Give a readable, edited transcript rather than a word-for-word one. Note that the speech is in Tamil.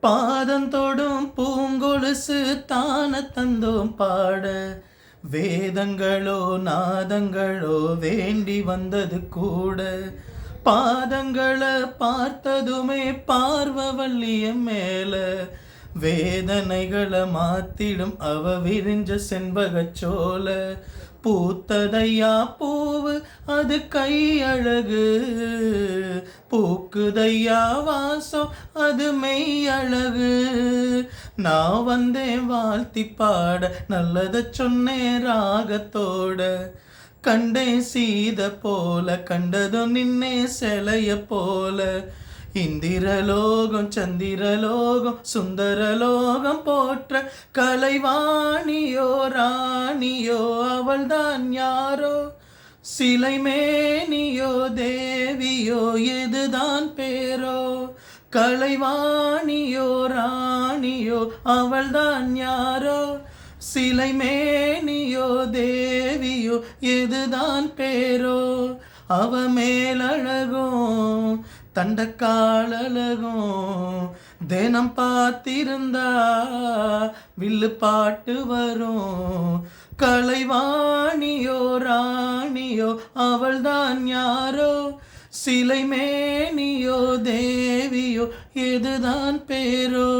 பாதந்தொடும் பூங்கொலுசு தான தந்தோம் பாட, வேதங்களோ நாதங்களோ வேண்டி வந்தது கூட. பாதங்களை பார்த்ததுமே பார்வவல்லிய மேல, வேதனைகளை மாத்திடும் அவ விரிஞ்ச செண்பகச்சோல. பூத்ததையா பூவு அது கையழகு, பூக்குதையா வாசம் அது மெய்யழகு. நான் வந்தேன் வாழ்த்தி பாட, நல்லத சொன்னேன் ராகத்தோட. கண்டேன் சீத போல, கண்டதும் நின்னே சிலைய போல. இந்திரலோகம் சந்திரலோகம் சுந்தரலோகம் போற்ற கலைவாணியோ ராணியோ அவள்தான் யாரோ. சிலை மேனியோ தேவியோ எதுதான் பேரோ. கலைவாணியோ ராணியோ அவள்தான் யாரோ. சிலை மேனியோ தேவியோ எதுதான் பேரோ. அவ மேலழகும் தண்டக்காலழகும் தினம் பார்த்திருந்தா வில்லு பாட்டு வரும். கலைவாணியோ ராணியோ அவள்தான் யாரோ. சிலை மேனியோ தேவியோ எதுதான் பேரோ.